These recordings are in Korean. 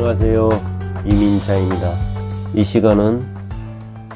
안녕하세요. 이민차입니다. 이 시간은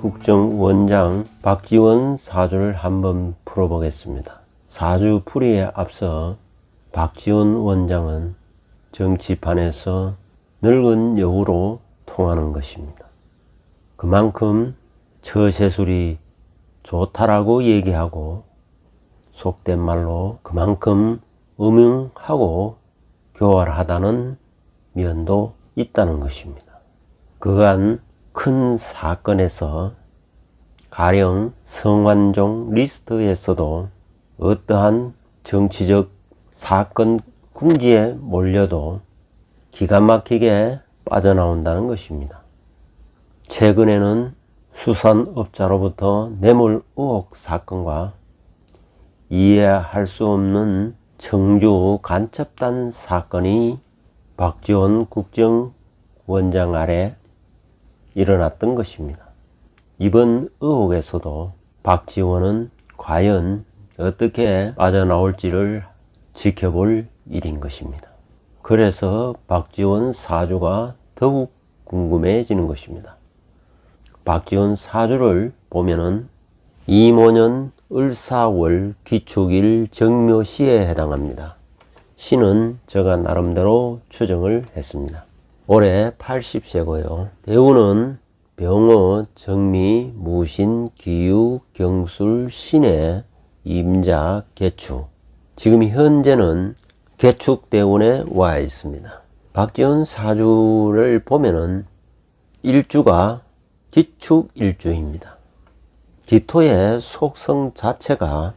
국정원장 박지원 사주를 한번 풀어보겠습니다. 사주 풀이에 앞서 박지원 원장은 정치판에서 늙은 여우로 통하는 것입니다. 그만큼 처세술이 좋다라고 얘기하고 속된 말로 그만큼 음흉하고 교활하다는 면도 있다는 것입니다. 그간 큰 사건에서 가령 성완종 리스트에서도 어떠한 정치적 사건 궁지에 몰려도 기가 막히게 빠져나온다는 것입니다. 최근에는 수산업자로부터 뇌물 의혹 사건과 이해할 수 없는 청주 간첩단 사건이 박지원 국정원장 아래 일어났던 것입니다. 이번 의혹에서도 박지원은 과연 어떻게 빠져나올지를 지켜볼 일인 것입니다. 그래서 박지원 사주가 더욱 궁금해지는 것입니다. 박지원 사주를 보면은 이모년 을사월 기축일 정묘시에 해당합니다. 시는 제가 나름대로 추정을 했습니다. 올해 80세고요. 대운은 병어, 정미, 무신, 기유, 경술, 신해, 임자, 개축. 지금 현재는 개축 대운에 와 있습니다. 박지원 사주를 보면은 일주가 기축 일주입니다. 기토의 속성 자체가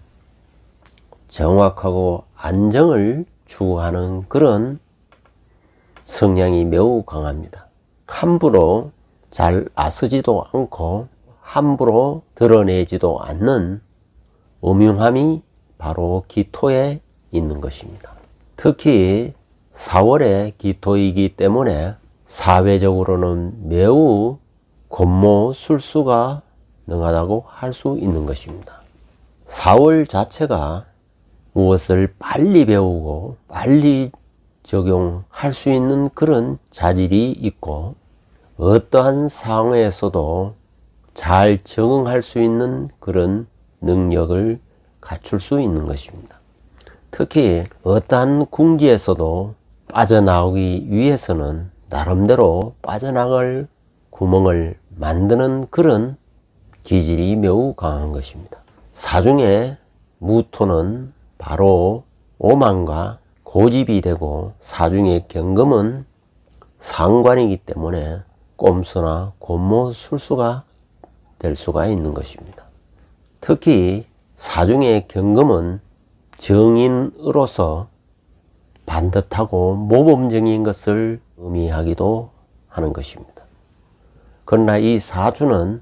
정확하고 안정을 추구하는 그런 성향이 매우 강합니다. 함부로 잘 나서지도 않고 함부로 드러내지도 않는 음흉함이 바로 기토에 있는 것입니다. 특히 4월에 기토이기 때문에 사회적으로는 매우 권모술수가 능하다고 할 수 있는 것입니다. 4월 자체가 무엇을 빨리 배우고 빨리 적용할 수 있는 그런 자질이 있고 어떠한 상황에서도 잘 적응할 수 있는 그런 능력을 갖출 수 있는 것입니다. 특히 어떠한 궁지에서도 빠져나오기 위해서는 나름대로 빠져나갈 구멍을 만드는 그런 기질이 매우 강한 것입니다. 사중에 무토는 바로 오만과 고집이 되고 사중의 경금은 상관이기 때문에 꼼수나 권모술수가 될 수가 있는 것입니다. 특히 사중의 경금은 정인으로서 반듯하고 모범적인 것을 의미하기도 하는 것입니다. 그러나 이 사주는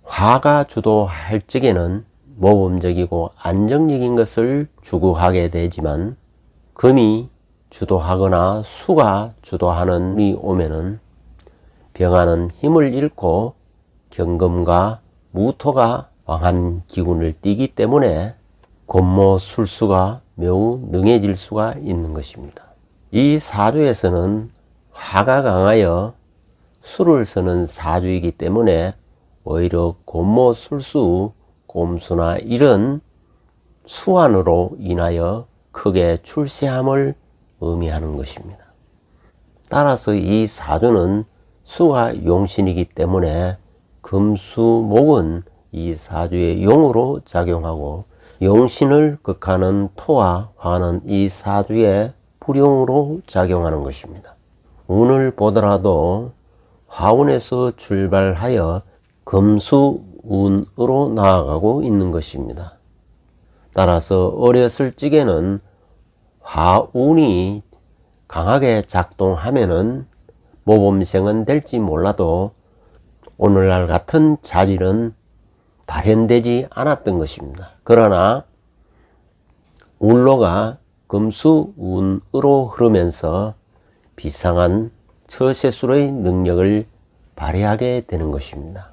화가 주도할 적에는 모범적이고 안정적인 것을 추구하게 되지만 금이 주도하거나 수가 주도하는 일이 오면은 병화는 힘을 잃고 경금과 무토가 왕한 기운을 띠기 때문에 권모술수가 매우 능해질 수가 있는 것입니다. 이 사주에서는 화가 강하여 수를 쓰는 사주이기 때문에 오히려 권모술수, 꼼수나 이런 수완으로 인하여 크게 출세함을 의미하는 것입니다. 따라서 이 사주는 수가 용신이기 때문에 금수목은 이 사주의 용으로 작용하고 용신을 극하는 토와 화는 이 사주의 불용으로 작용하는 것입니다. 운을 보더라도 화운에서 출발하여 금수운으로 나아가고 있는 것입니다. 따라서 어렸을 적에는 화운이 강하게 작동하면은 모범생은 될지 몰라도 오늘날 같은 자질은 발현되지 않았던 것입니다. 그러나 울로가 금수운으로 흐르면서 비상한 처세술의 능력을 발휘하게 되는 것입니다.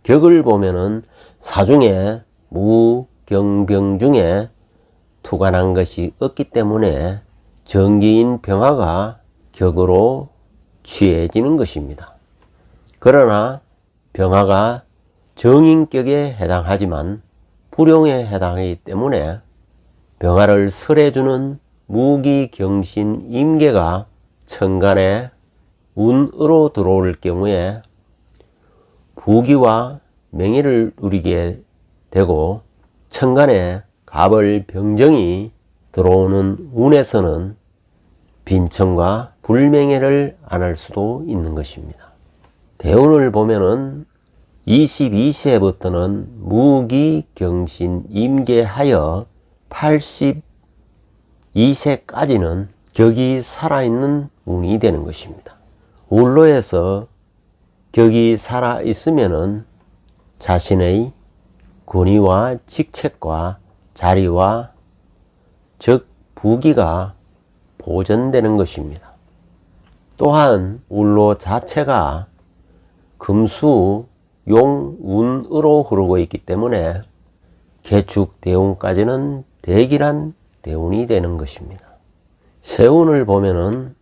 격을 보면은 사중에 무경병 중에 투관한 것이 없기 때문에 정기인 병화가 격으로 취해지는 것입니다. 그러나 병화가 정인격에 해당하지만 불용에 해당하기 때문에 병화를 설해주는 무기경신 임계가 천간에 운으로 들어올 경우에 부귀와 명예를 누리게 되고 천간에 갑을 병정이 들어오는 운에서는 빈천과 불명예를 안 할 수도 있는 것입니다. 대운을 보면은 22세부터는 무기경신 임계하여 82세까지는 격이 살아있는 운이 되는 것입니다. 울로에서 격이 살아있으면은 자신의 권위와 직책과 자리와 즉 부귀가 보존되는 것입니다. 또한 울로 자체가 금수 용운으로 흐르고 있기 때문에 개축 대운까지는 대길한 대운이 되는 것입니다. 세운을 보면은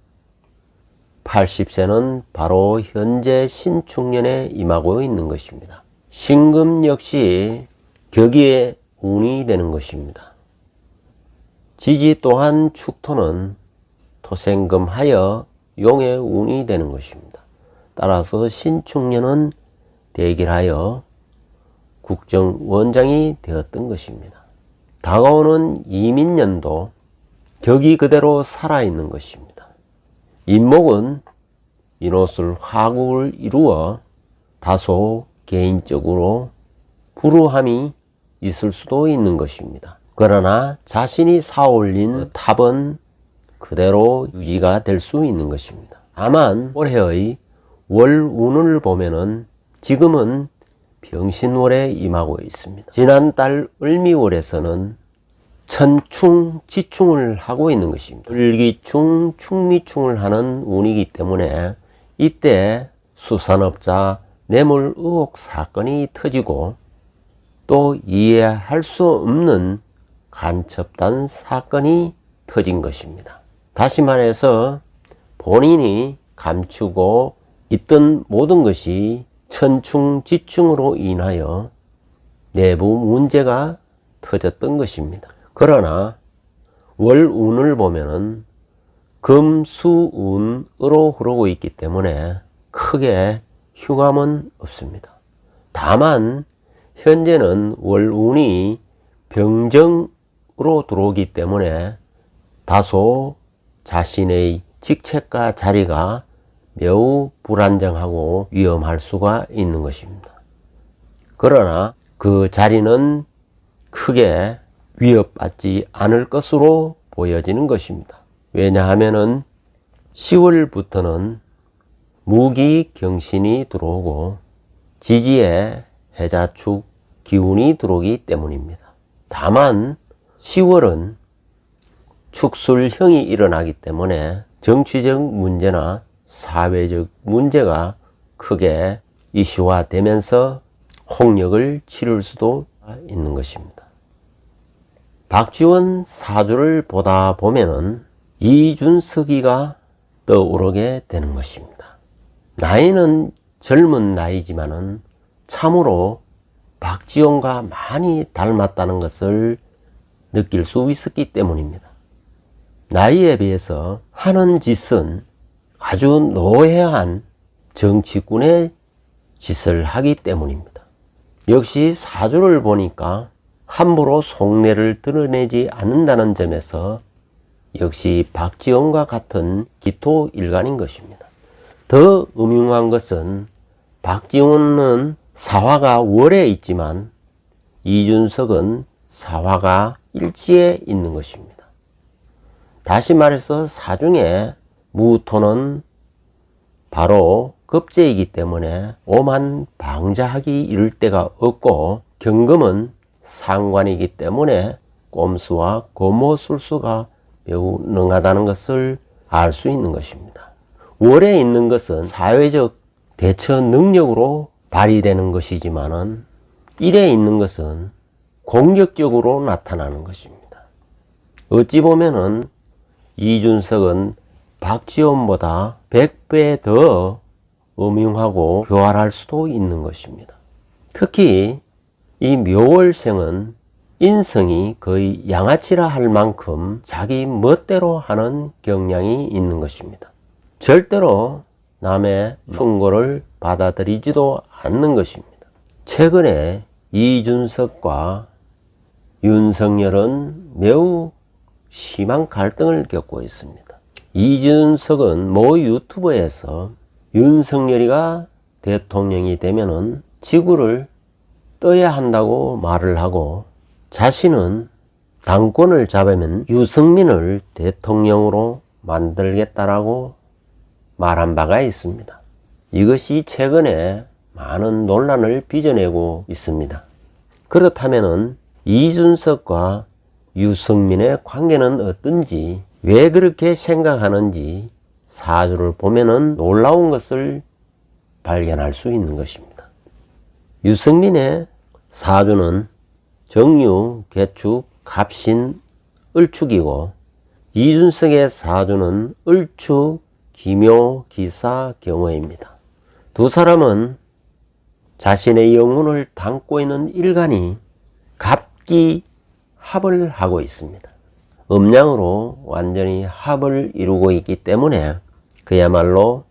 80세는 바로 현재 신축년에 임하고 있는 것입니다. 신금 역시 격의 운이 되는 것입니다. 지지 또한 축토는 토생금하여 용의 운이 되는 것입니다. 따라서 신축년은 대길하여 국정원장이 되었던 것입니다. 다가오는 이민년도 격이 그대로 살아있는 것입니다. 인목은 인옷을 화국을 이루어 다소 개인적으로 불우함이 있을 수도 있는 것입니다. 그러나 자신이 쌓아올린 탑은 그대로 유지가 될 수 있는 것입니다. 다만 올해의 월운을 보면은 지금은 병신월에 임하고 있습니다. 지난달 을미월에서는 천충, 지충을 하고 있는 것입니다. 을기충, 충미충을 하는 운이기 때문에 이때 수산업자 뇌물 의혹 사건이 터지고 또 이해할 수 없는 간첩단 사건이 터진 것입니다. 다시 말해서 본인이 감추고 있던 모든 것이 천충지충으로 인하여 내부 문제가 터졌던 것입니다. 그러나 월운을 보면은 금수운으로 흐르고 있기 때문에 크게 흉함은 없습니다. 다만 현재는 월운이 병정으로 들어오기 때문에 다소 자신의 직책과 자리가 매우 불안정하고 위험할 수가 있는 것입니다. 그러나 그 자리는 크게 위협받지 않을 것으로 보여지는 것입니다. 왜냐하면은 10월부터는 무기경신이 들어오고 지지에 해자축 기운이 들어오기 때문입니다. 다만 10월은 축술형이 일어나기 때문에 정치적 문제나 사회적 문제가 크게 이슈화되면서 홍역을 치를 수도 있는 것입니다. 박지원 사주를 보다 보면은 이준석이가 떠오르게 되는 것입니다. 나이는 젊은 나이지만은 참으로 박지원과 많이 닮았다는 것을 느낄 수 있었기 때문입니다. 나이에 비해서 하는 짓은 아주 노회한 정치꾼의 짓을 하기 때문입니다. 역시 사주를 보니까 함부로 속내를 드러내지 않는다는 점에서 역시 박지원과 같은 기토일간인 것입니다. 더 음흉한 것은 박지원은 사화가 월에 있지만 이준석은 사화가 일지에 있는 것입니다. 다시 말해서 사중에 무토는 바로 급제이기 때문에 오만 방자하기 이를 데가 없고 경금은 상관이기 때문에 꼼수와 고모술수가 매우 능하다는 것을 알 수 있는 것입니다. 월에 있는 것은 사회적 대처 능력으로 발휘되는 것이지만은 일에 있는 것은 공격적으로 나타나는 것입니다. 어찌 보면은 이준석은 박지원보다 100배 더 음흉하고 교활할 수도 있는 것입니다. 특히 이 묘월생은 인성이 거의 양아치라 할 만큼 자기 멋대로 하는 경향이 있는 것입니다. 절대로 남의 충고를 받아들이지도 않는 것입니다. 최근에 이준석과 윤석열은 매우 심한 갈등을 겪고 있습니다. 이준석은 모 유튜브에서 윤석열이가 대통령이 되면은 지구를 떠야 한다고 말을 하고, 자신은 당권을 잡으면 유승민을 대통령으로 만들겠다라고 말한 바가 있습니다. 이것이 최근에 많은 논란을 빚어내고 있습니다. 그렇다면은 이준석과 유승민의 관계는 어떤지, 왜 그렇게 생각하는지 사주를 보면은 놀라운 것을 발견할 수 있는 것입니다. 유승민의 사주는 정유, 개축, 갑신, 을축이고, 이준석의 사주는 을축, 기묘, 기사, 경화입니다. 두 사람은 자신의 영혼을 담고 있는 일간이 갑기 합을 하고 있습니다. 음양으로 완전히 합을 이루고 있기 때문에 그야말로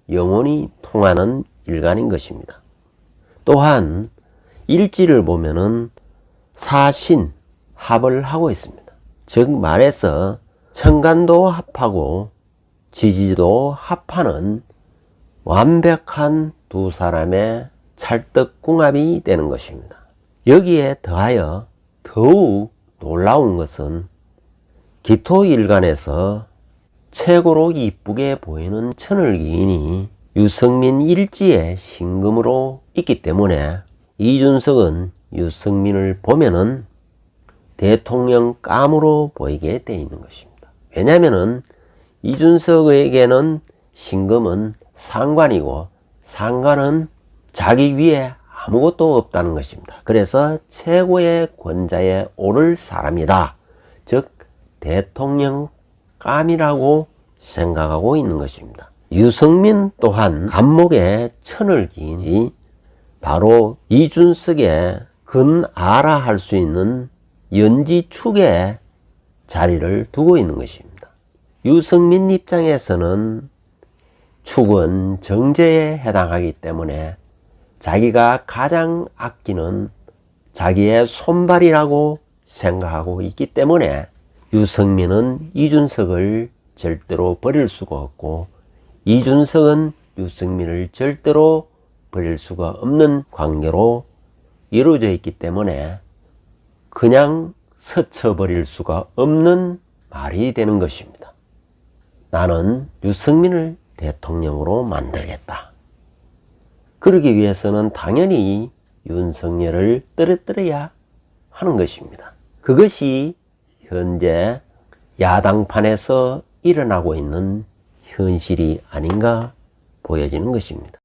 영혼이 통하는 일간인 것입니다. 또한 일지를 보면은 사신 합을 하고 있습니다. 즉 말해서 천간도 합하고 지지도 합하는 완벽한 두 사람의 찰떡궁합이 되는 것입니다. 여기에 더하여 더욱 놀라운 것은 기토일간에서 최고로 이쁘게 보이는 천을기인이 유승민 일지의 신금으로 있기 때문에 이준석은 유승민을 보면은 대통령 감으로 보이게 되어 있는 것입니다. 왜냐하면은 이준석에게는 신금은 상관이고, 상관은 자기 위에 아무것도 없다는 것입니다. 그래서 최고의 권자에 오를 사람이다. 즉 대통령 감이라고 생각하고 있는 것입니다. 유승민 또한 간목의 천을기인이 바로 이준석의 근아라 할 수 있는 연지축의 자리를 두고 있는 것입니다. 유승민 입장에서는 축은 정제에 해당하기 때문에 자기가 가장 아끼는 자기의 손발이라고 생각하고 있기 때문에 유승민은 이준석을 절대로 버릴 수가 없고, 이준석은 유승민을 절대로 버릴 수가 없는 관계로 이루어져 있기 때문에 그냥 스쳐버릴 수가 없는 말이 되는 것입니다. 나는 유승민을 대통령으로 만들겠다. 그러기 위해서는 당연히 윤석열을 떨어뜨려야 하는 것입니다. 그것이 현재 야당판에서 일어나고 있는 현실이 아닌가 보여지는 것입니다.